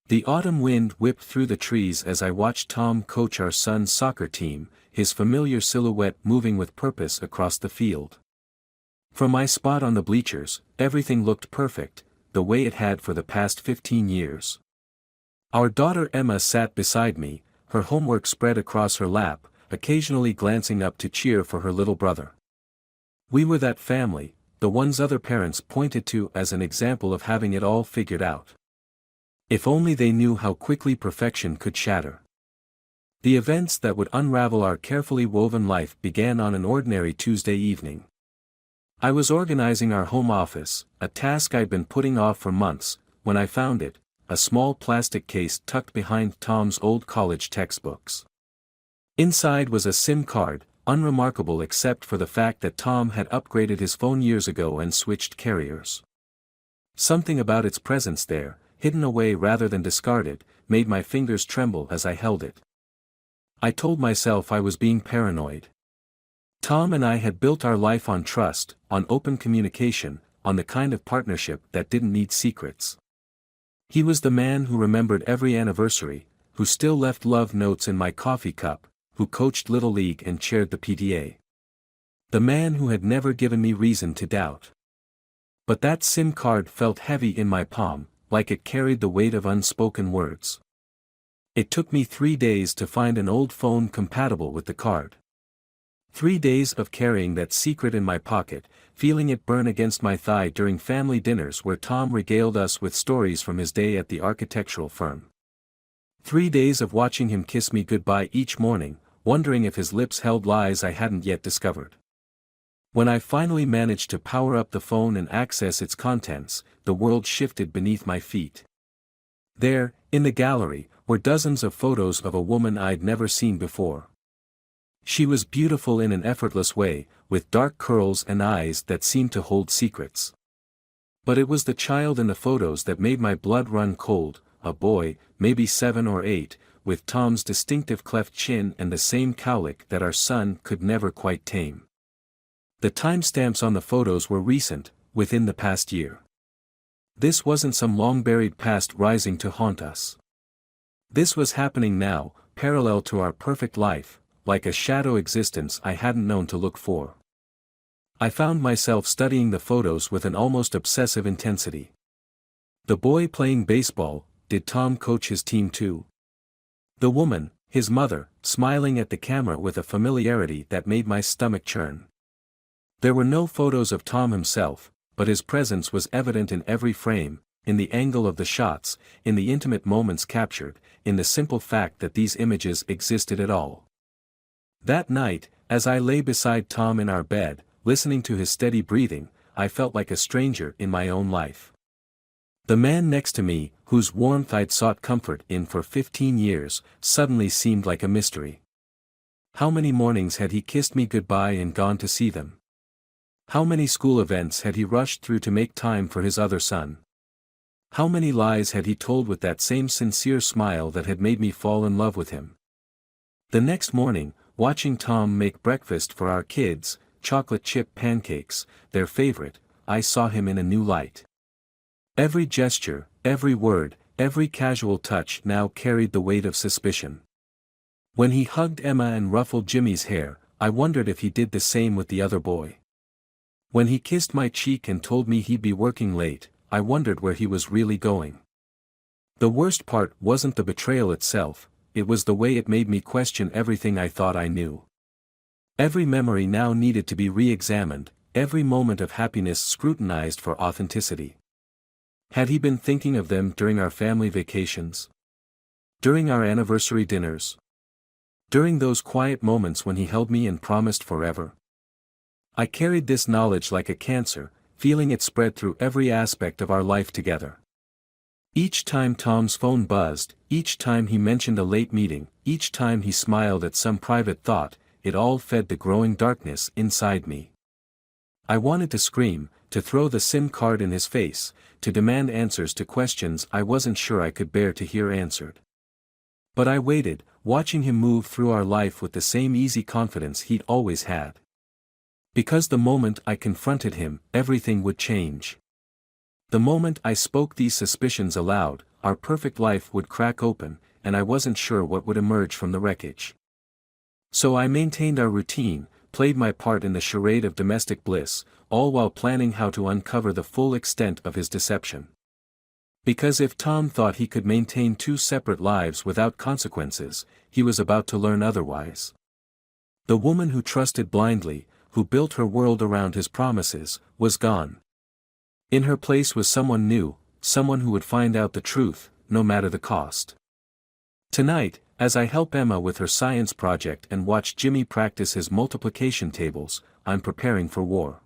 The autumn wind whipped through the trees as I watched Tom coach our son's soccer team, his familiar silhouette moving with purpose across the field. From my spot on the bleachers, everything looked perfect, the way it had for the past 15 years. Our daughter Emma sat beside me, her homework spread across her lap, occasionally glancing up to cheer for her little brother. We were that family, the ones other parents pointed to as an example of having it all figured out. If only they knew how quickly perfection could shatter. The events that would unravel our carefully woven life began on an ordinary Tuesday evening. I was organizing our home office, a task I'd been putting off for months, when I found it, a small plastic case tucked behind Tom's old college textbooks. Inside was a SIM card, unremarkable except for the fact that Tom had upgraded his phone years ago and switched carriers. Something about its presence there, hidden away rather than discarded, made my fingers tremble as I held it. I told myself I was being paranoid. Tom and I had built our life on trust, on open communication, on the kind of partnership that didn't need secrets. He was the man who remembered every anniversary, who still left love notes in my coffee cup, who coached Little League and chaired the PTA. The man who had never given me reason to doubt. But that SIM card felt heavy in my palm, like it carried the weight of unspoken words. It took me 3 days to find an old phone compatible with the card. 3 days of carrying that secret in my pocket, feeling it burn against my thigh during family dinners where Tom regaled us with stories from his day at the architectural firm. 3 days of watching him kiss me goodbye each morning, wondering if his lips held lies I hadn't yet discovered. When I finally managed to power up the phone and access its contents, the world shifted beneath my feet. There, in the gallery, were dozens of photos of a woman I'd never seen before. She was beautiful in an effortless way, with dark curls and eyes that seemed to hold secrets. But it was the child in the photos that made my blood run cold, a boy, maybe 7 or 8, with Tom's distinctive cleft chin and the same cowlick that our son could never quite tame. The timestamps on the photos were recent, within the past year. This wasn't some long-buried past rising to haunt us. This was happening now, parallel to our perfect life, like a shadow existence I hadn't known to look for. I found myself studying the photos with an almost obsessive intensity. The boy playing baseball, did Tom coach his team too? The woman, his mother, smiling at the camera with a familiarity that made my stomach churn. There were no photos of Tom himself, but his presence was evident in every frame, in the angle of the shots, in the intimate moments captured, in the simple fact that these images existed at all. That night, as I lay beside Tom in our bed, listening to his steady breathing, I felt like a stranger in my own life. The man next to me, whose warmth I'd sought comfort in for 15 years, suddenly seemed like a mystery. How many mornings had he kissed me goodbye and gone to see them? How many school events had he rushed through to make time for his other son? How many lies had he told with that same sincere smile that had made me fall in love with him? The next morning, watching Tom make breakfast for our kids, chocolate chip pancakes, their favorite, I saw him in a new light. Every gesture, every word, every casual touch now carried the weight of suspicion. When he hugged Emma and ruffled Jimmy's hair, I wondered if he did the same with the other boy. When he kissed my cheek and told me he'd be working late, I wondered where he was really going. The worst part wasn't the betrayal itself, it was the way it made me question everything I thought I knew. Every memory now needed to be re-examined, every moment of happiness scrutinized for authenticity. Had he been thinking of them during our family vacations? During our anniversary dinners? During those quiet moments when he held me and promised forever? I carried this knowledge like a cancer, feeling it spread through every aspect of our life together. Each time Tom's phone buzzed, each time he mentioned a late meeting, each time he smiled at some private thought, it all fed the growing darkness inside me. I wanted to scream, to throw the SIM card in his face, to demand answers to questions I wasn't sure I could bear to hear answered. But I waited, watching him move through our life with the same easy confidence he'd always had. Because the moment I confronted him, everything would change. The moment I spoke these suspicions aloud, our perfect life would crack open, and I wasn't sure what would emerge from the wreckage. So I maintained our routine, played my part in the charade of domestic bliss, all while planning how to uncover the full extent of his deception. Because if Tom thought he could maintain two separate lives without consequences, he was about to learn otherwise. The woman who trusted blindly, who built her world around his promises, was gone. In her place was someone new, someone who would find out the truth, no matter the cost. Tonight, as I help Emma with her science project and watch Jimmy practice his multiplication tables, I'm preparing for war.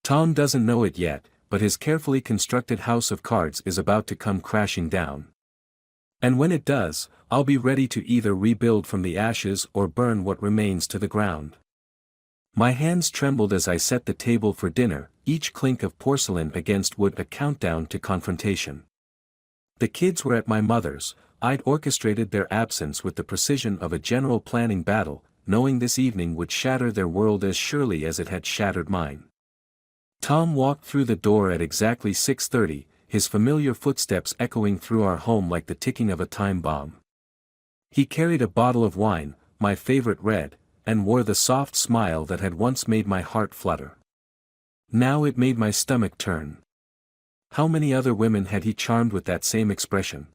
Tom doesn't know it yet, but his carefully constructed house of cards is about to come crashing down. And when it does, I'll be ready to either rebuild from the ashes or burn what remains to the ground. My hands trembled as I set the table for dinner, each clink of porcelain against wood a countdown to confrontation. The kids were at my mother's. I'd orchestrated their absence with the precision of a general planning battle, knowing this evening would shatter their world as surely as it had shattered mine. Tom walked through the door at exactly 6:30, his familiar footsteps echoing through our home like the ticking of a time bomb. He carried a bottle of wine, my favorite red, and wore the soft smile that had once made my heart flutter. Now it made my stomach turn. How many other women had he charmed with that same expression?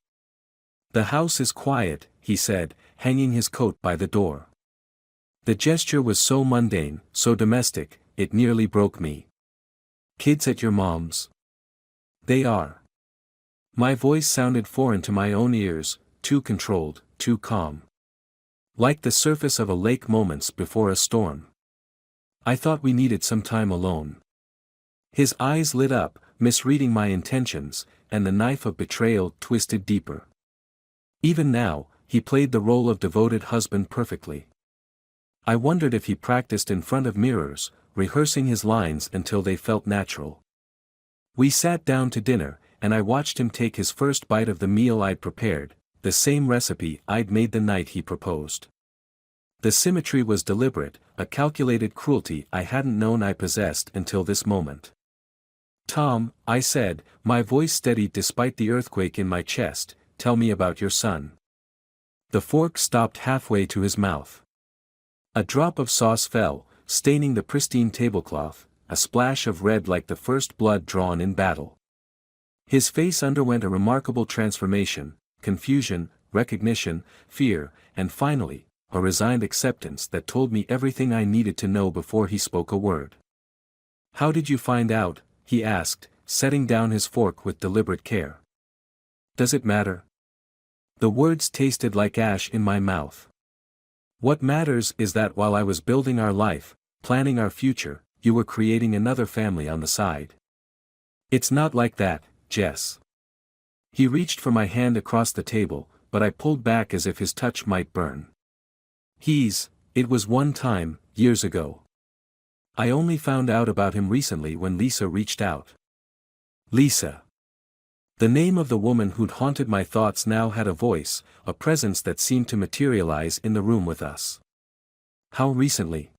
"The house is quiet," he said, hanging his coat by the door. The gesture was so mundane, so domestic, it nearly broke me. "Kids at your mom's?" "They are." My voice sounded foreign to my own ears, too controlled, too calm. Like the surface of a lake moments before a storm. I thought we needed some time alone. His eyes lit up, misreading my intentions, and the knife of betrayal twisted deeper. Even now, he played the role of devoted husband perfectly. I wondered if he practiced in front of mirrors, rehearsing his lines until they felt natural. We sat down to dinner, and I watched him take his first bite of the meal I'd prepared, the same recipe I'd made the night he proposed. The symmetry was deliberate, a calculated cruelty I hadn't known I possessed until this moment. "Tom," I said, my voice steadied despite the earthquake in my chest, "tell me about your son." The fork stopped halfway to his mouth. A drop of sauce fell, staining the pristine tablecloth, a splash of red like the first blood drawn in battle. His face underwent a remarkable transformation, confusion, recognition, fear, and finally, a resigned acceptance that told me everything I needed to know before he spoke a word. "How did you find out?" he asked, setting down his fork with deliberate care. "Does it matter?" The words tasted like ash in my mouth. "What matters is that while I was building our life, planning our future, you were creating another family on the side." "It's not like that, Jess." He reached for my hand across the table, but I pulled back as if his touch might burn. It was one time, years ago. I only found out about him recently when Lisa reached out." Lisa. The name of the woman who'd haunted my thoughts now had a voice, a presence that seemed to materialize in the room with us. "How recently?"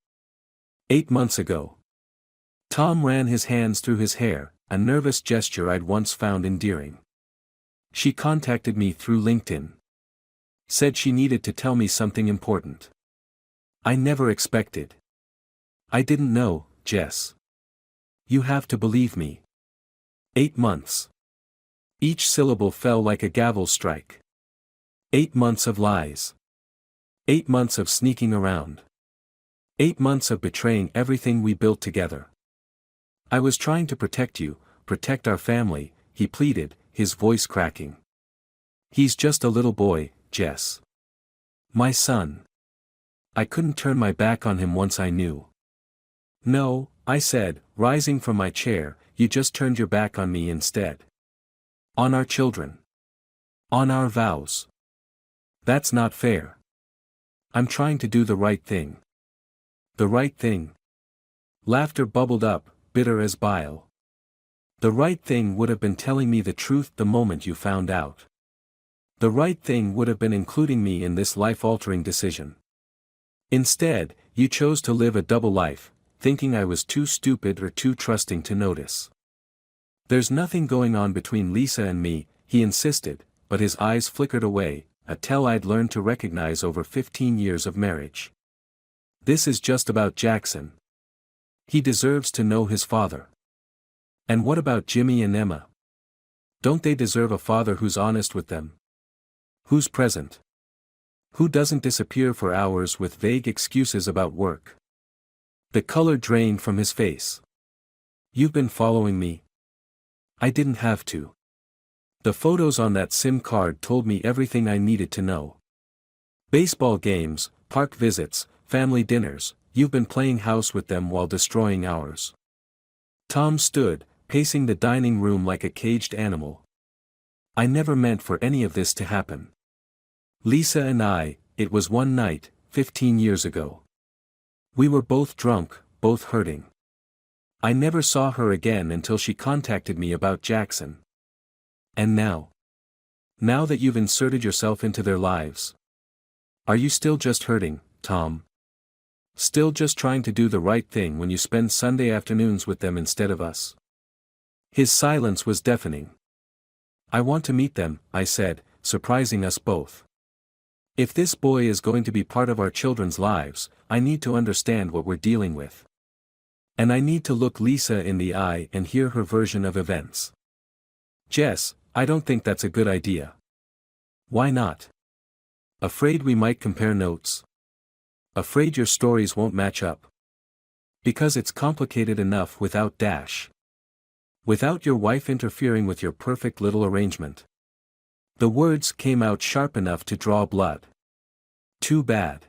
8 months ago. Tom ran his hands through his hair, a nervous gesture I'd once found endearing. "She contacted me through LinkedIn. Said she needed to tell me something important. I never expected. I didn't know, Jess. You have to believe me. 8 months. Each syllable fell like a gavel strike. 8 months of lies. 8 months of sneaking around. 8 months of betraying everything we built together. I was trying to protect you, protect our family," he pleaded, his voice cracking. "He's just a little boy, Jess. My son. I couldn't turn my back on him once I knew." "No," I said, rising from my chair, "you just turned your back on me instead. On our children. On our vows. That's not fair. I'm trying to do the right thing." "The right thing?" Laughter bubbled up, bitter as bile. "The right thing would have been telling me the truth the moment you found out. The right thing would have been including me in this life-altering decision. Instead, you chose to live a double life, thinking I was too stupid or too trusting to notice." "There's nothing going on between Lisa and me," he insisted, but his eyes flickered away, a tell I'd learned to recognize over 15 years of marriage. This is just about Jackson. He deserves to know his father. And what about Jimmy and Emma? Don't they deserve a father who's honest with them? Who's present? Who doesn't disappear for hours with vague excuses about work? The color drained from his face. You've been following me? I didn't have to. The photos on that SIM card told me everything I needed to know. Baseball games, park visits, family dinners, you've been playing house with them while destroying ours. Tom stood, pacing the dining room like a caged animal. I never meant for any of this to happen. Lisa and I, it was one night, 15 years ago. We were both drunk, both hurting. I never saw her again until she contacted me about Jackson. And now? Now that you've inserted yourself into their lives. Are you still just hurting, Tom? Still just trying to do the right thing when you spend Sunday afternoons with them instead of us? His silence was deafening. I want to meet them, I said, surprising us both. If this boy is going to be part of our children's lives, I need to understand what we're dealing with. And I need to look Lisa in the eye and hear her version of events. Jess, I don't think that's a good idea. Why not? Afraid we might compare notes? Afraid your stories won't match up? Because it's complicated enough without Dash. Without your wife interfering with your perfect little arrangement. The words came out sharp enough to draw blood. Too bad.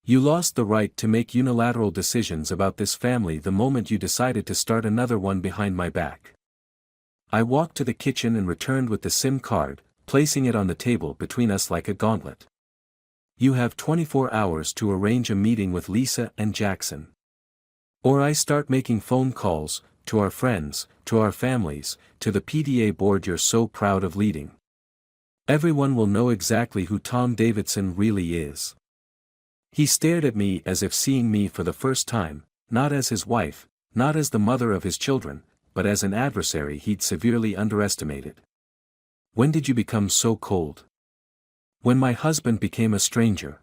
You lost the right to make unilateral decisions about this family the moment you decided to start another one behind my back. I walked to the kitchen and returned with the SIM card, placing it on the table between us like a gauntlet. You have 24 hours to arrange a meeting with Lisa and Jackson. Or I start making phone calls, to our friends, to our families, to the PTA board you're so proud of leading. Everyone will know exactly who Tom Davidson really is. He stared at me as if seeing me for the first time, not as his wife, not as the mother of his children, but as an adversary he'd severely underestimated. When did you become so cold? When my husband became a stranger.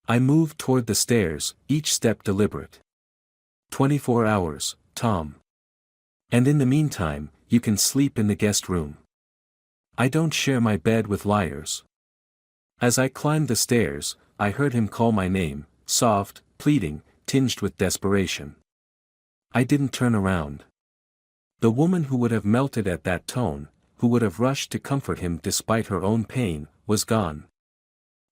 I moved toward the stairs, each step deliberate. 24 hours, Tom. And in the meantime, you can sleep in the guest room. I don't share my bed with liars. As I climbed the stairs, I heard him call my name, soft, pleading, tinged with desperation. I didn't turn around. The woman who would have melted at that tone, who would have rushed to comfort him despite her own pain, was gone.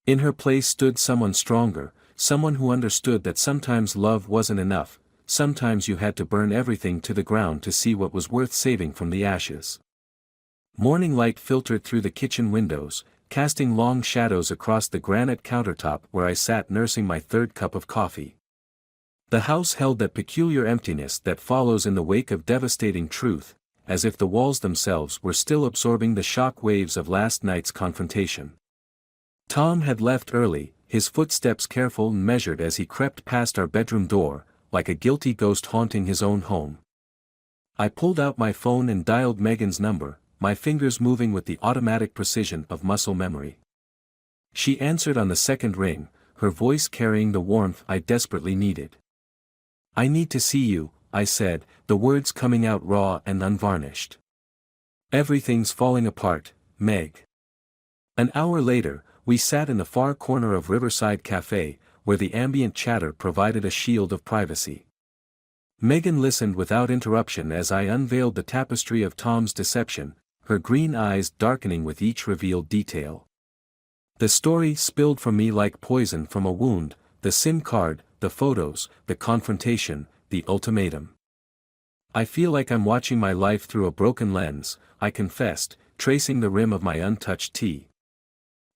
In her place stood someone stronger, someone who understood that sometimes love wasn't enough, sometimes you had to burn everything to the ground to see what was worth saving from the ashes. Morning light filtered through the kitchen windows, casting long shadows across the granite countertop where I sat nursing my third cup of coffee. The house held that peculiar emptiness that follows in the wake of devastating truth, as if the walls themselves were still absorbing the shock waves of last night's confrontation. Tom had left early, his footsteps careful and measured as he crept past our bedroom door, like a guilty ghost haunting his own home. I pulled out my phone and dialed Megan's number, my fingers moving with the automatic precision of muscle memory. She answered on the second ring, her voice carrying the warmth I desperately needed. I need to see you, I said, the words coming out raw and unvarnished. Everything's falling apart, Meg. An hour later, we sat in the far corner of Riverside Cafe, where the ambient chatter provided a shield of privacy. Megan listened without interruption as I unveiled the tapestry of Tom's deception, her green eyes darkening with each revealed detail. The story spilled from me like poison from a wound, the SIM card, the photos, the confrontation, the ultimatum. I feel like I'm watching my life through a broken lens, I confessed, tracing the rim of my untouched tea.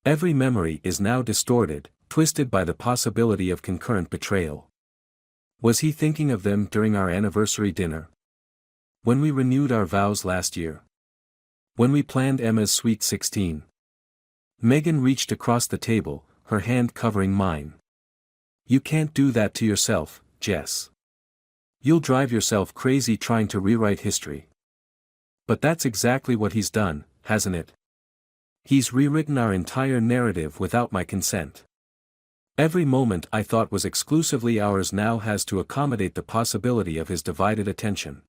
Every memory is now distorted, twisted by the possibility of concurrent betrayal. Was he thinking of them during our anniversary dinner? When we renewed our vows last year? When we planned Emma's sweet 16? Megan reached across the table, her hand covering mine. You can't do that to yourself, Jess. You'll drive yourself crazy trying to rewrite history. But that's exactly what he's done, hasn't it? He's rewritten our entire narrative without my consent. Every moment I thought was exclusively ours now has to accommodate the possibility of his divided attention.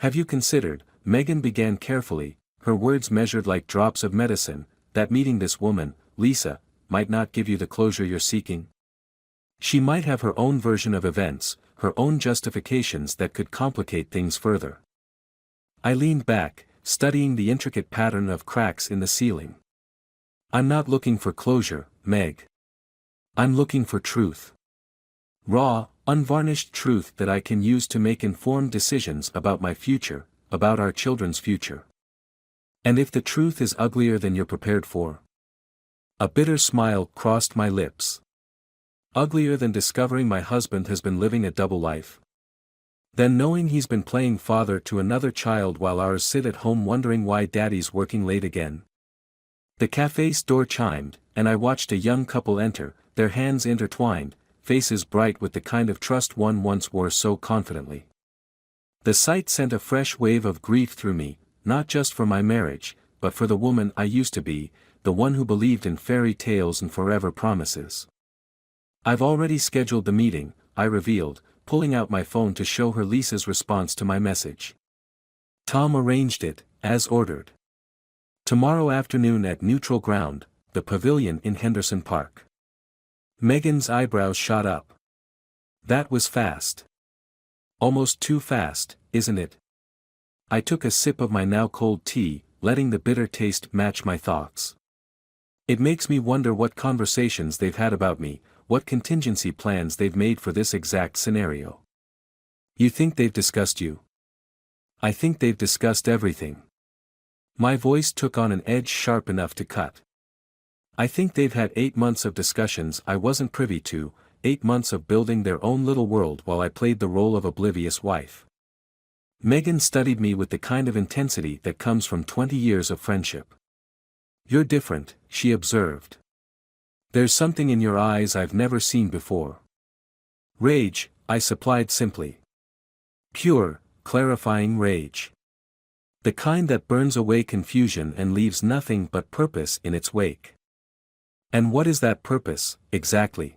Have you considered, Megan began carefully, her words measured like drops of medicine, that meeting this woman, Lisa, might not give you the closure you're seeking? She might have her own version of events, her own justifications that could complicate things further. I leaned back, studying the intricate pattern of cracks in the ceiling. I'm not looking for closure, Meg. I'm looking for truth. Raw, unvarnished truth that I can use to make informed decisions about my future, about our children's future. And if the truth is uglier than you're prepared for? A bitter smile crossed my lips. Uglier than discovering my husband has been living a double life? Then knowing he's been playing father to another child while ours sit at home wondering why daddy's working late again? The cafe's door chimed, and I watched a young couple enter, their hands intertwined, faces bright with the kind of trust one once wore so confidently. The sight sent a fresh wave of grief through me, not just for my marriage, but for the woman I used to be, the one who believed in fairy tales and forever promises. I've already scheduled the meeting, I revealed, pulling out my phone to show her Lisa's response to my message. Tom arranged it, as ordered. Tomorrow afternoon at Neutral Ground, the pavilion in Henderson Park. Megan's eyebrows shot up. That was fast. Almost too fast, isn't it? I took a sip of my now cold tea, letting the bitter taste match my thoughts. It makes me wonder what conversations they've had about me, what contingency plans they've made for this exact scenario. You think they've discussed you? I think they've discussed everything. My voice took on an edge sharp enough to cut. I think they've had 8 months of discussions I wasn't privy to, 8 months of building their own little world while I played the role of oblivious wife. Megan studied me with the kind of intensity that comes from 20 years of friendship. You're different, she observed. There's something in your eyes I've never seen before. Rage, I supplied simply. Pure, clarifying rage. The kind that burns away confusion and leaves nothing but purpose in its wake. And what is that purpose, exactly?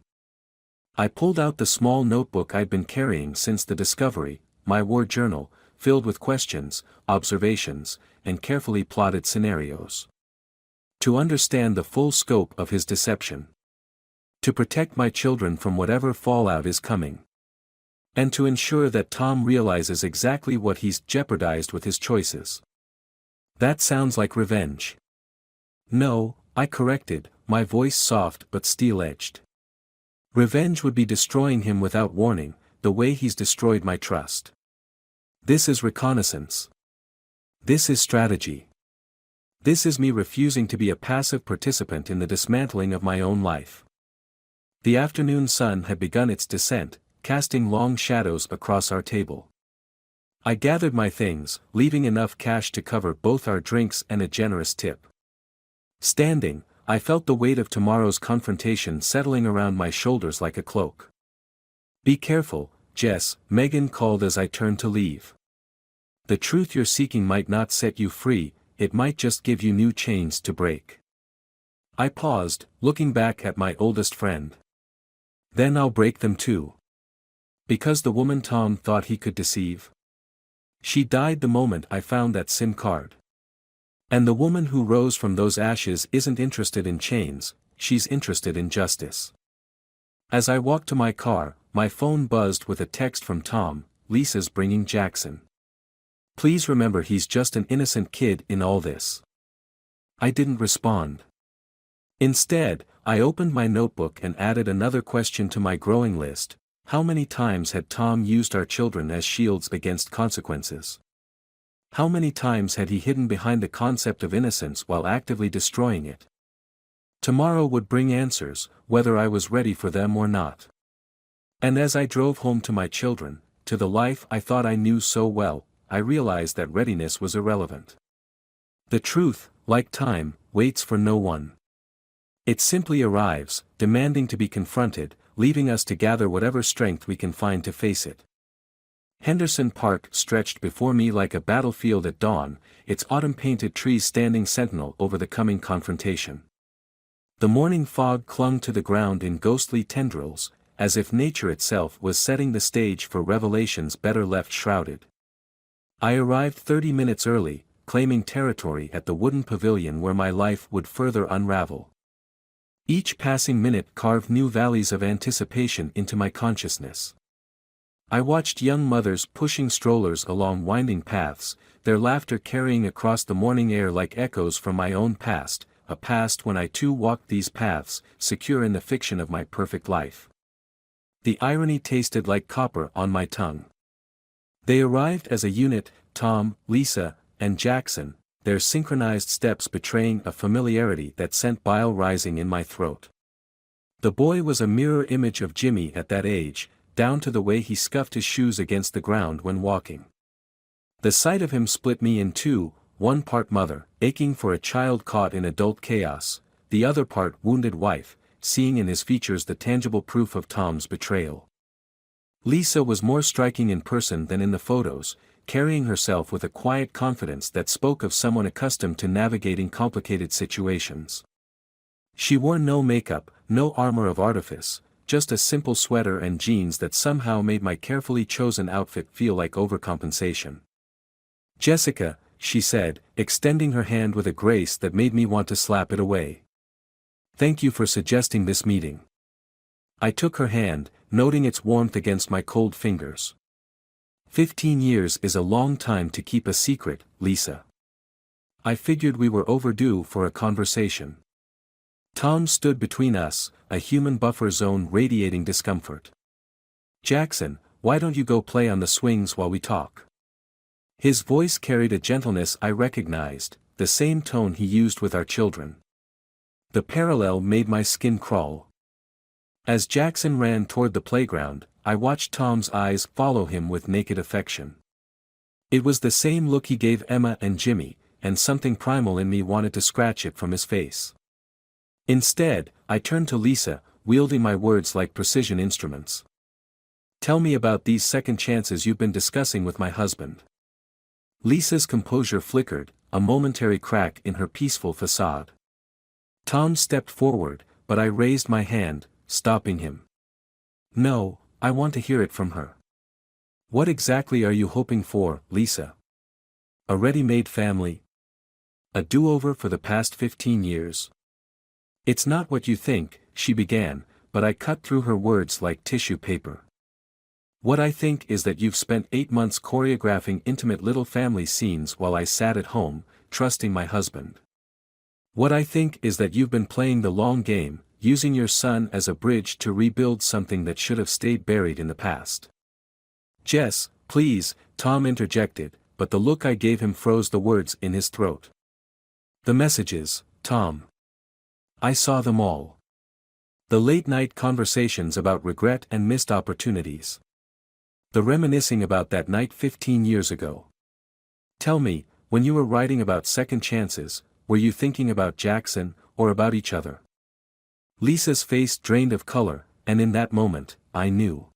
I pulled out the small notebook I'd been carrying since the discovery, my war journal, filled with questions, observations, and carefully plotted scenarios. To understand the full scope of his deception. To protect my children from whatever fallout is coming. And to ensure that Tom realizes exactly what he's jeopardized with his choices. That sounds like revenge. No, I corrected, my voice soft but steel-edged. Revenge would be destroying him without warning, the way he's destroyed my trust. This is reconnaissance. This is strategy. This is me refusing to be a passive participant in the dismantling of my own life. The afternoon sun had begun its descent, casting long shadows across our table. I gathered my things, leaving enough cash to cover both our drinks and a generous tip. Standing, I felt the weight of tomorrow's confrontation settling around my shoulders like a cloak. Be careful, Jess, Megan called as I turned to leave. The truth you're seeking might not set you free, it might just give you new chains to break. I paused, looking back at my oldest friend. Then I'll break them too. Because the woman Tom thought he could deceive. She died the moment I found that SIM card. And the woman who rose from those ashes isn't interested in chains, she's interested in justice. As I walked to my car, my phone buzzed with a text from Tom, Lisa's bringing Jackson. Please remember he's just an innocent kid in all this. I didn't respond. Instead, I opened my notebook and added another question to my growing list. How many times had Tom used our children as shields against consequences? How many times had he hidden behind the concept of innocence while actively destroying it? Tomorrow would bring answers, whether I was ready for them or not. And as I drove home to my children, to the life I thought I knew so well, I realized that readiness was irrelevant. The truth, like time, waits for no one. It simply arrives, demanding to be confronted, leaving us to gather whatever strength we can find to face it. Henderson Park stretched before me like a battlefield at dawn, its autumn-painted trees standing sentinel over the coming confrontation. The morning fog clung to the ground in ghostly tendrils, as if nature itself was setting the stage for revelations better left shrouded. I arrived 30 minutes early, claiming territory at the wooden pavilion where my life would further unravel. Each passing minute carved new valleys of anticipation into my consciousness. I watched young mothers pushing strollers along winding paths, their laughter carrying across the morning air like echoes from my own past, a past when I too walked these paths, secure in the fiction of my perfect life. The irony tasted like copper on my tongue. They arrived as a unit, Tom, Lisa, and Jackson, their synchronized steps betraying a familiarity that sent bile rising in my throat. The boy was a mirror image of Jimmy at that age, down to the way he scuffed his shoes against the ground when walking. The sight of him split me in two, one part mother, aching for a child caught in adult chaos, the other part wounded wife, seeing in his features the tangible proof of Tom's betrayal. Lisa was more striking in person than in the photos, carrying herself with a quiet confidence that spoke of someone accustomed to navigating complicated situations. She wore no makeup, no armor of artifice, just a simple sweater and jeans that somehow made my carefully chosen outfit feel like overcompensation. "Jessica," she said, extending her hand with a grace that made me want to slap it away. "Thank you for suggesting this meeting." I took her hand, noting its warmth against my cold fingers. 15 years is a long time to keep a secret, Lisa. I figured we were overdue for a conversation. Tom stood between us, a human buffer zone radiating discomfort. "Jackson, why don't you go play on the swings while we talk?" His voice carried a gentleness I recognized, the same tone he used with our children. The parallel made my skin crawl. As Jackson ran toward the playground, I watched Tom's eyes follow him with naked affection. It was the same look he gave Emma and Jimmy, and something primal in me wanted to scratch it from his face. Instead, I turned to Lisa, wielding my words like precision instruments. "Tell me about these second chances you've been discussing with my husband." Lisa's composure flickered, a momentary crack in her peaceful facade. Tom stepped forward, but I raised my hand, stopping him. "No, I want to hear it from her." "What exactly are you hoping for, Lisa? A ready-made family? A do-over for the past 15 years? "It's not what you think," she began, but I cut through her words like tissue paper. "What I think is that you've spent 8 months choreographing intimate little family scenes while I sat at home, trusting my husband. What I think is that you've been playing the long game, using your son as a bridge to rebuild something that should have stayed buried in the past." "Jess, please," Tom interjected, but the look I gave him froze the words in his throat. "The messages, Tom. I saw them all. The late-night conversations about regret and missed opportunities. The reminiscing about that night 15 years ago. Tell me, when you were writing about second chances, were you thinking about Jackson, or about each other?" Lisa's face drained of color, and in that moment, I knew.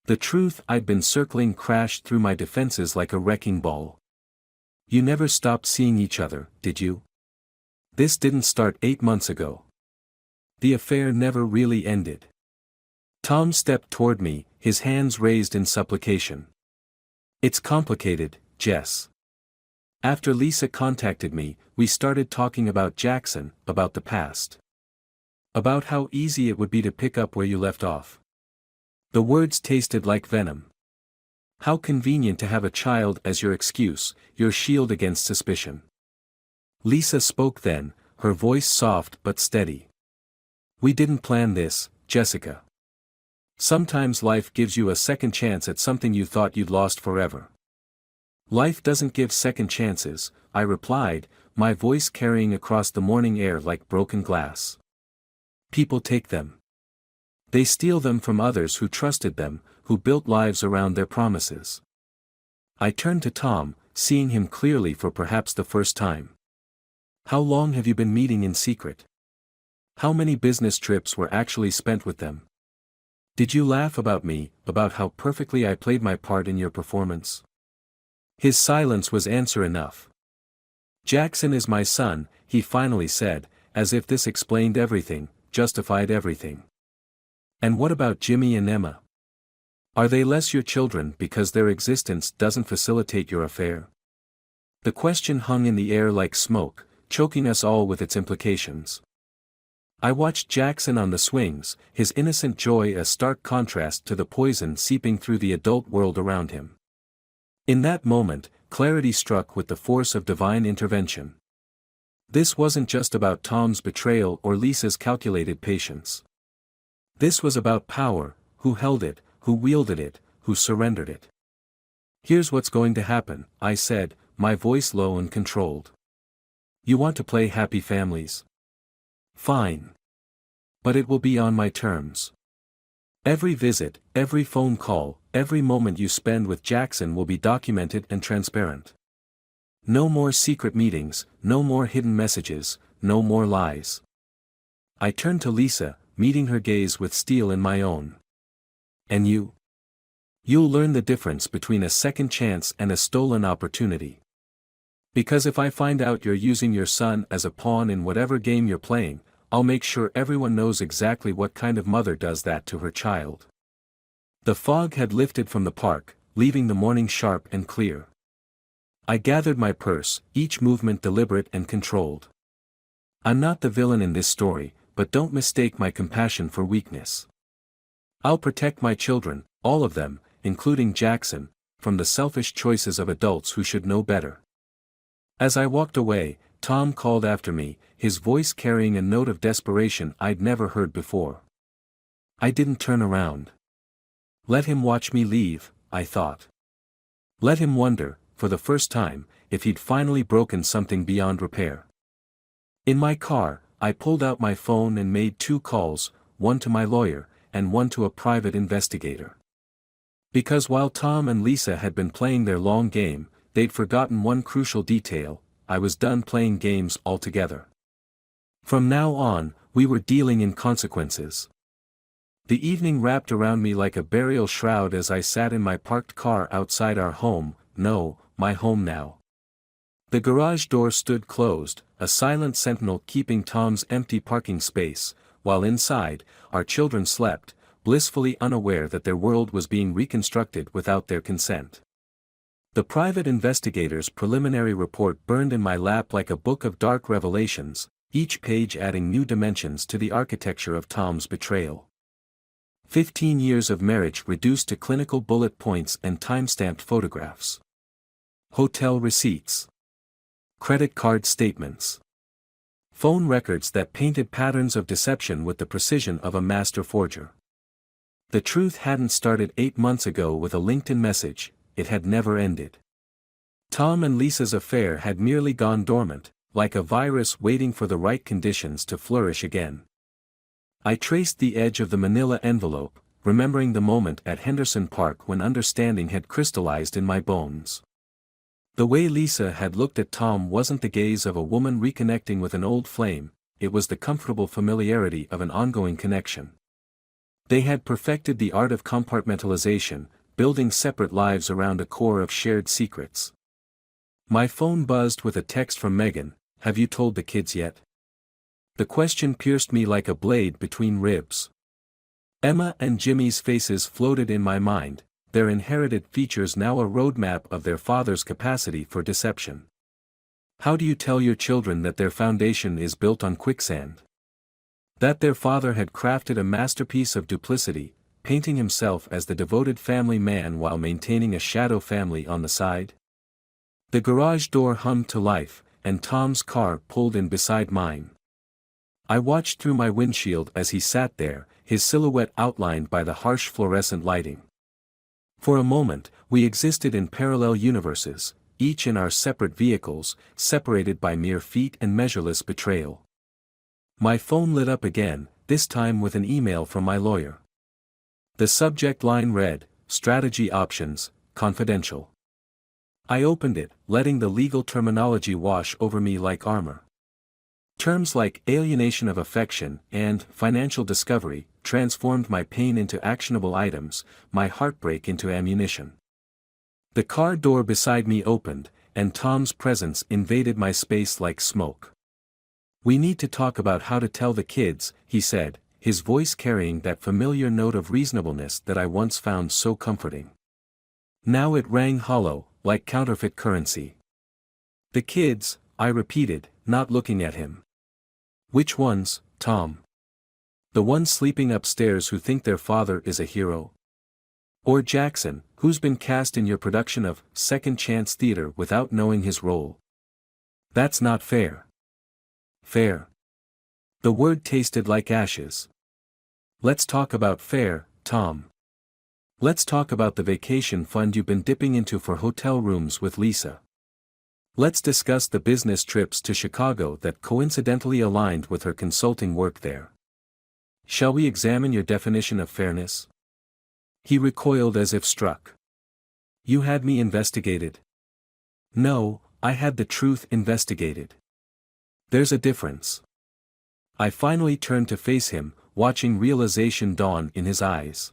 The truth I'd been circling crashed through my defenses like a wrecking ball. "You never stopped seeing each other, did you? This didn't start 8 months ago. The affair never really ended." Tom stepped toward me, his hands raised in supplication. "It's complicated, Jess. After Lisa contacted me, we started talking about Jackson, about the past. About how easy it would be to pick up where you left off." The words tasted like venom. "How convenient to have a child as your excuse, your shield against suspicion." Lisa spoke then, her voice soft but steady. "We didn't plan this, Jessica. Sometimes life gives you a second chance at something you thought you'd lost forever." "Life doesn't give second chances," I replied, my voice carrying across the morning air like broken glass. "People take them. They steal them from others who trusted them, who built lives around their promises." I turned to Tom, seeing him clearly for perhaps the first time. "How long have you been meeting in secret? How many business trips were actually spent with them?" Did you laugh about me, about how perfectly I played my part in your performance? His silence was answer enough. Jackson is my son, he finally said, as if this explained everything, justified everything. And what about Jimmy and Emma? Are they less your children because their existence doesn't facilitate your affair? The question hung in the air like smoke, choking us all with its implications. I watched Jackson on the swings, his innocent joy a stark contrast to the poison seeping through the adult world around him. In that moment, clarity struck with the force of divine intervention. This wasn't just about Tom's betrayal or Lisa's calculated patience. This was about power, who held it, who wielded it, who surrendered it. Here's what's going to happen, I said, my voice low and controlled. You want to play happy families? Fine. But it will be on my terms. Every visit, every phone call, every moment you spend with Jackson will be documented and transparent. No more secret meetings, no more hidden messages, no more lies. I turned to Lisa, meeting her gaze with steel in my own. And you? You'll learn the difference between a second chance and a stolen opportunity. Because if I find out you're using your son as a pawn in whatever game you're playing, I'll make sure everyone knows exactly what kind of mother does that to her child. The fog had lifted from the park, leaving the morning sharp and clear. I gathered my purse, each movement deliberate and controlled. I'm not the villain in this story, but don't mistake my compassion for weakness. I'll protect my children, all of them, including Jackson, from the selfish choices of adults who should know better. As I walked away, Tom called after me, his voice carrying a note of desperation I'd never heard before. I didn't turn around. Let him watch me leave, I thought. Let him wonder, for the first time, if he'd finally broken something beyond repair. In my car, I pulled out my phone and made 2 calls, one to my lawyer, and one to a private investigator. Because while Tom and Lisa had been playing their long game, they'd forgotten one crucial detail: I was done playing games altogether. From now on, we were dealing in consequences. The evening wrapped around me like a burial shroud as I sat in my parked car outside our home, my home now. The garage door stood closed, a silent sentinel keeping Tom's empty parking space, while inside, our children slept, blissfully unaware that their world was being reconstructed without their consent. The private investigator's preliminary report burned in my lap like a book of dark revelations, each page adding new dimensions to the architecture of Tom's betrayal. 15 years of marriage reduced to clinical bullet points and time-stamped photographs. Hotel receipts. Credit card statements. Phone records that painted patterns of deception with the precision of a master forger. The truth hadn't started 8 months ago with a LinkedIn message. It had never ended. Tom and Lisa's affair had merely gone dormant, like a virus waiting for the right conditions to flourish again. I traced the edge of the manila envelope, remembering the moment at Henderson Park when understanding had crystallized in my bones. The way Lisa had looked at Tom wasn't the gaze of a woman reconnecting with an old flame, it was the comfortable familiarity of an ongoing connection. They had perfected the art of compartmentalization, building separate lives around a core of shared secrets. My phone buzzed with a text from Megan, "Have you told the kids yet?" The question pierced me like a blade between ribs. Emma and Jimmy's faces floated in my mind, their inherited features now a roadmap of their father's capacity for deception. How do you tell your children that their foundation is built on quicksand? That their father had crafted a masterpiece of duplicity, painting himself as the devoted family man while maintaining a shadow family on the side? The garage door hummed to life, and Tom's car pulled in beside mine. I watched through my windshield as he sat there, his silhouette outlined by the harsh fluorescent lighting. For a moment, we existed in parallel universes, each in our separate vehicles, separated by mere feet and measureless betrayal. My phone lit up again, this time with an email from my lawyer. The subject line read, "Strategy Options, Confidential." I opened it, letting the legal terminology wash over me like armor. Terms like alienation of affection and financial discovery transformed my pain into actionable items, my heartbreak into ammunition. The car door beside me opened, and Tom's presence invaded my space like smoke. "We need to talk about how to tell the kids," he said, his voice carrying that familiar note of reasonableness that I once found so comforting. Now it rang hollow, like counterfeit currency. "The kids," I repeated, not looking at him. "Which ones, Tom? The ones sleeping upstairs who think their father is a hero? Or Jackson, who's been cast in your production of Second Chance Theater without knowing his role? That's not fair." Fair? The word tasted like ashes. "Let's talk about fair, Tom. Let's talk about the vacation fund you've been dipping into for hotel rooms with Lisa. Let's discuss the business trips to Chicago that coincidentally aligned with her consulting work there. Shall we examine your definition of fairness?" He recoiled as if struck. "You had me investigated." "No, I had the truth investigated. There's a difference." I finally turned to face him, watching realization dawn in his eyes.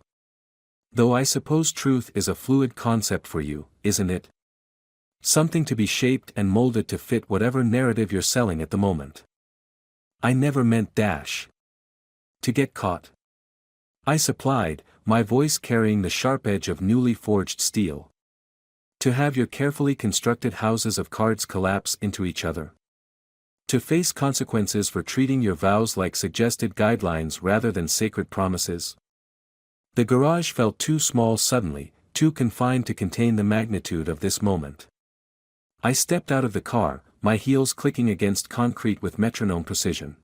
"Though I suppose truth is a fluid concept for you, isn't it? Something to be shaped and molded to fit whatever narrative you're selling at the moment." "I never meant to get caught," I supplied, my voice carrying the sharp edge of newly forged steel. "To have your carefully constructed houses of cards collapse into each other. To face consequences for treating your vows like suggested guidelines rather than sacred promises." The garage felt too small suddenly, too confined to contain the magnitude of this moment. I stepped out of the car, my heels clicking against concrete with metronome precision.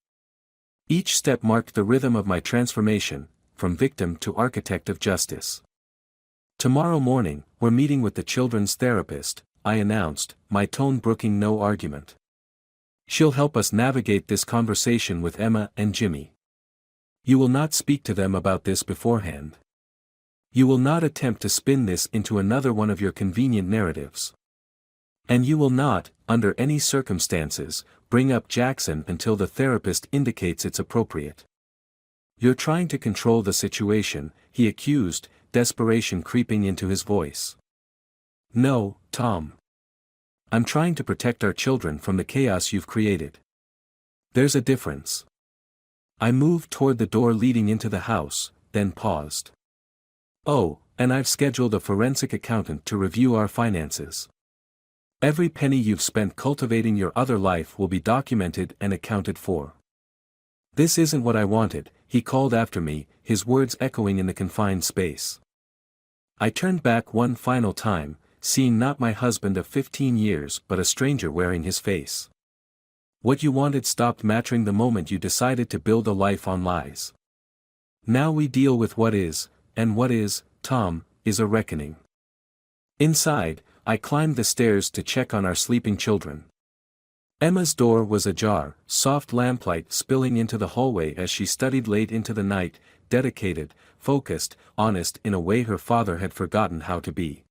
Each step marked the rhythm of my transformation, from victim to architect of justice. "Tomorrow morning, we're meeting with the children's therapist," I announced, my tone brooking no argument. "She'll help us navigate this conversation with Emma and Jimmy. You will not speak to them about this beforehand. You will not attempt to spin this into another one of your convenient narratives. And you will not, under any circumstances, bring up Jackson until the therapist indicates it's appropriate." "You're trying to control the situation," he accused, desperation creeping into his voice. "No, Tom. I'm trying to protect our children from the chaos you've created. There's a difference." I moved toward the door leading into the house, then paused. "Oh, and I've scheduled a forensic accountant to review our finances. Every penny you've spent cultivating your other life will be documented and accounted for." "This isn't what I wanted," he called after me, his words echoing in the confined space. I turned back one final time, seeing not my husband of 15 years but a stranger wearing his face. "What you wanted stopped mattering the moment you decided to build a life on lies. Now we deal with what is, and what is, Tom, is a reckoning." Inside, I climbed the stairs to check on our sleeping children. Emma's door was ajar, soft lamplight spilling into the hallway as she studied late into the night, dedicated, focused, honest in a way her father had forgotten how to be.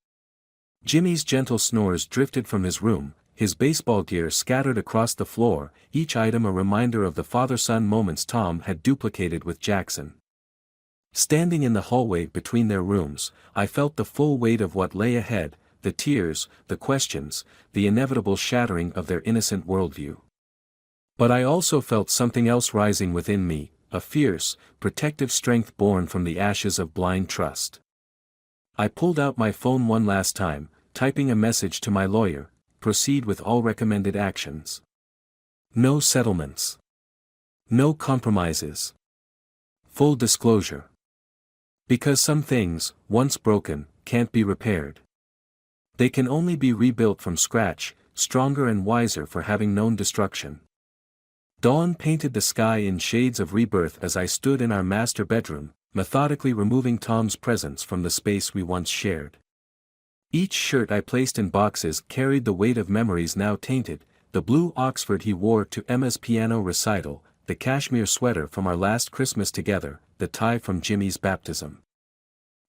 Jimmy's gentle snores drifted from his room, his baseball gear scattered across the floor, each item a reminder of the father-son moments Tom had duplicated with Jackson. Standing in the hallway between their rooms, I felt the full weight of what lay ahead, the tears, the questions, the inevitable shattering of their innocent worldview. But I also felt something else rising within me, a fierce, protective strength born from the ashes of blind trust. I pulled out my phone one last time, typing a message to my lawyer: "Proceed with all recommended actions. No settlements. No compromises. Full disclosure. Because some things, once broken, can't be repaired. They can only be rebuilt from scratch, stronger and wiser for having known destruction." Dawn painted the sky in shades of rebirth as I stood in our master bedroom, methodically removing Tom's presence from the space we once shared. Each shirt I placed in boxes carried the weight of memories now tainted: the blue Oxford he wore to Emma's piano recital, the cashmere sweater from our last Christmas together, the tie from Jimmy's baptism.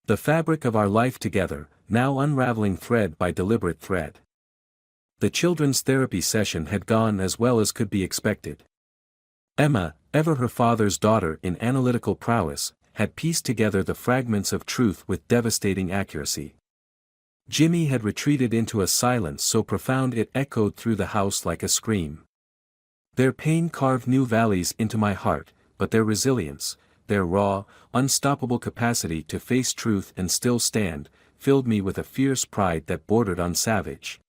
The fabric of our life together, now unraveling thread by deliberate thread. The children's therapy session had gone as well as could be expected. Emma, ever her father's daughter in analytical prowess, had pieced together the fragments of truth with devastating accuracy. Jimmy had retreated into a silence so profound it echoed through the house like a scream. Their pain carved new valleys into my heart, but their resilience, their raw, unstoppable capacity to face truth and still stand, filled me with a fierce pride that bordered on savage.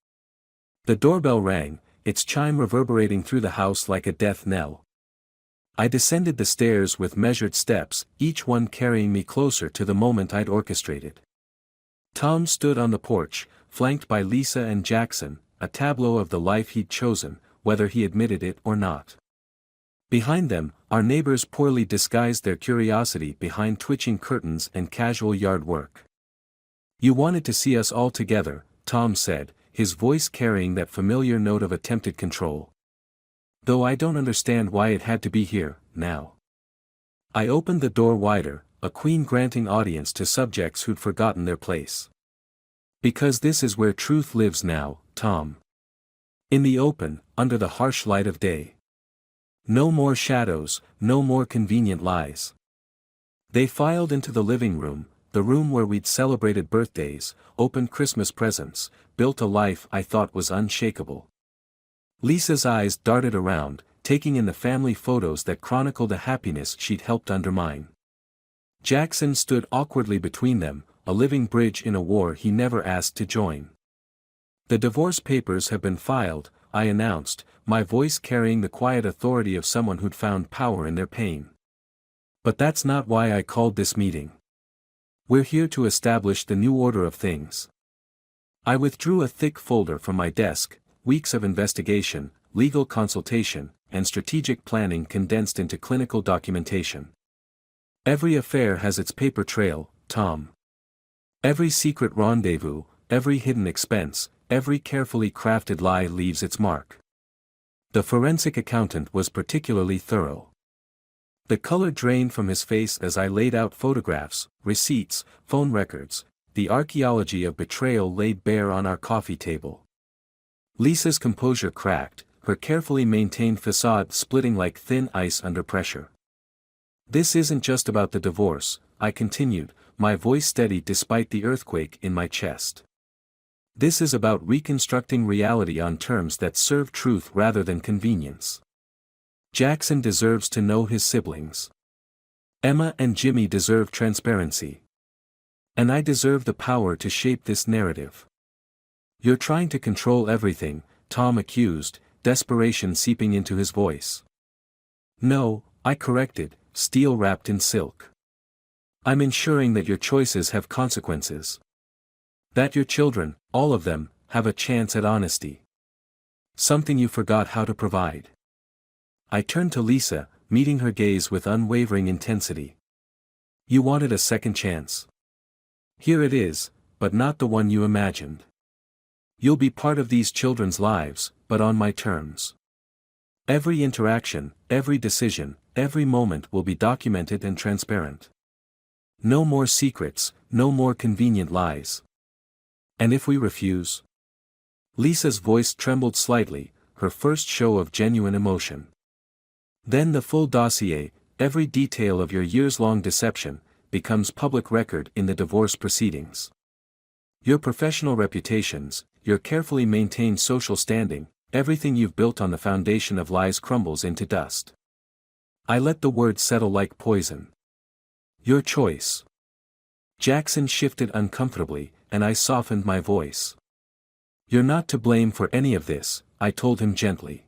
The doorbell rang, its chime reverberating through the house like a death knell. I descended the stairs with measured steps, each one carrying me closer to the moment I'd orchestrated. Tom stood on the porch, flanked by Lisa and Jackson, a tableau of the life he'd chosen, whether he admitted it or not. Behind them, our neighbors poorly disguised their curiosity behind twitching curtains and casual yard work. "You wanted to see us all together," Tom said, his voice carrying that familiar note of attempted control. "Though I don't understand why it had to be here, now." I opened the door wider, a queen granting audience to subjects who'd forgotten their place. "Because this is where truth lives now, Tom. In the open, under the harsh light of day. No more shadows, no more convenient lies." They filed into the living room, the room where we'd celebrated birthdays, opened Christmas presents, built a life I thought was unshakable. Lisa's eyes darted around, taking in the family photos that chronicled a happiness she'd helped undermine. Jackson stood awkwardly between them, a living bridge in a war he never asked to join. "The divorce papers have been filed," I announced, my voice carrying the quiet authority of someone who'd found power in their pain. "But that's not why I called this meeting. We're here to establish the new order of things." I withdrew a thick folder from my desk, weeks of investigation, legal consultation, and strategic planning condensed into clinical documentation. "Every affair has its paper trail, Tom. Every secret rendezvous, every hidden expense, every carefully crafted lie leaves its mark." The forensic accountant was particularly thorough. The color drained from his face as I laid out photographs, receipts, phone records, the archaeology of betrayal laid bare on our coffee table. Lisa's composure cracked, her carefully maintained facade splitting like thin ice under pressure. "This isn't just about the divorce," I continued, my voice steady despite the earthquake in my chest. "This is about reconstructing reality on terms that serve truth rather than convenience. Jackson deserves to know his siblings. Emma and Jimmy deserve transparency. And I deserve the power to shape this narrative." "You're trying to control everything," Tom accused, desperation seeping into his voice. "No," I corrected, steel wrapped in silk. "I'm ensuring that your choices have consequences. That your children, all of them, have a chance at honesty. Something you forgot how to provide." I turned to Lisa, meeting her gaze with unwavering intensity. "You wanted a second chance. Here it is, but not the one you imagined. You'll be part of these children's lives, but on my terms. Every interaction, every decision, every moment will be documented and transparent. No more secrets, no more convenient lies. And if we refuse?" Lisa's voice trembled slightly, her first show of genuine emotion. "Then the full dossier, every detail of your years-long deception, becomes public record in the divorce proceedings. Your professional reputations, your carefully maintained social standing, everything you've built on the foundation of lies crumbles into dust." I let the words settle like poison. "Your choice." Jackson shifted uncomfortably, and I softened my voice. "You're not to blame for any of this," I told him gently.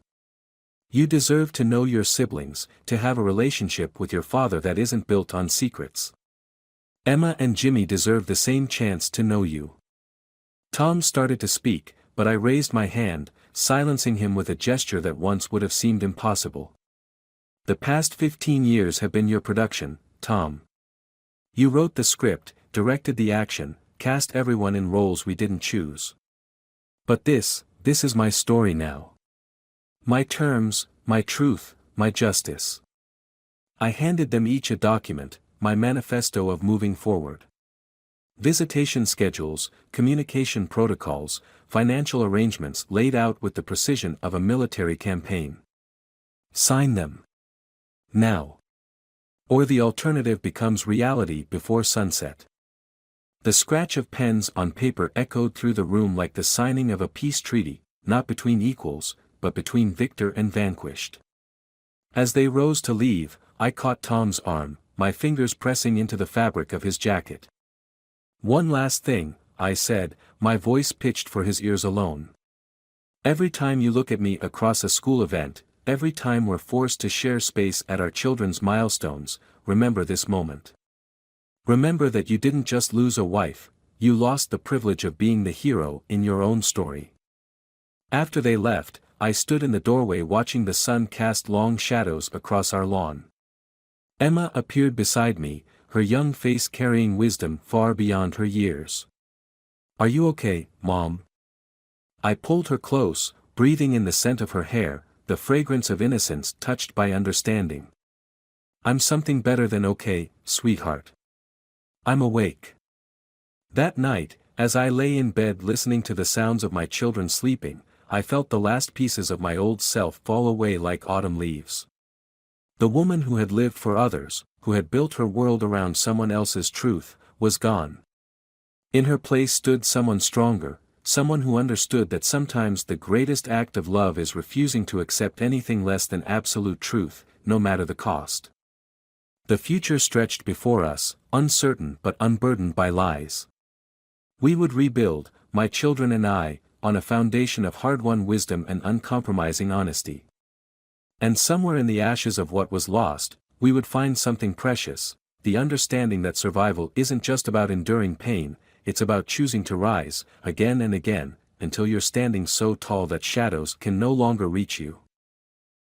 "You deserve to know your siblings, to have a relationship with your father that isn't built on secrets. Emma and Jimmy deserve the same chance to know you." Tom started to speak, but I raised my hand, silencing him with a gesture that once would have seemed impossible. "The past 15 years have been your production, Tom. You wrote the script, directed the action, cast everyone in roles we didn't choose. But this is my story now. My terms, my truth, my justice." I handed them each a document, my manifesto of moving forward. Visitation schedules, communication protocols, financial arrangements laid out with the precision of a military campaign. "Sign them. Now." Or the alternative becomes reality before sunset. The scratch of pens on paper echoed through the room like the signing of a peace treaty, not between equals, but between victor and vanquished. As they rose to leave, I caught Tom's arm, my fingers pressing into the fabric of his jacket. "One last thing," I said, my voice pitched for his ears alone. "Every time you look at me across a school event, every time we're forced to share space at our children's milestones, remember this moment. Remember that you didn't just lose a wife, you lost the privilege of being the hero in your own story." After they left, I stood in the doorway watching the sun cast long shadows across our lawn. Emma appeared beside me, her young face carrying wisdom far beyond her years. "Are you okay, Mom?" I pulled her close, breathing in the scent of her hair, the fragrance of innocence touched by understanding. "I'm something better than okay, sweetheart. I'm awake." That night, as I lay in bed listening to the sounds of my children sleeping, I felt the last pieces of my old self fall away like autumn leaves. The woman who had lived for others, who had built her world around someone else's truth, was gone. In her place stood someone stronger, someone who understood that sometimes the greatest act of love is refusing to accept anything less than absolute truth, no matter the cost. The future stretched before us, uncertain but unburdened by lies. We would rebuild, my children and I, on a foundation of hard-won wisdom and uncompromising honesty. And somewhere in the ashes of what was lost, we would find something precious, the understanding that survival isn't just about enduring pain, it's about choosing to rise, again and again, until you're standing so tall that shadows can no longer reach you.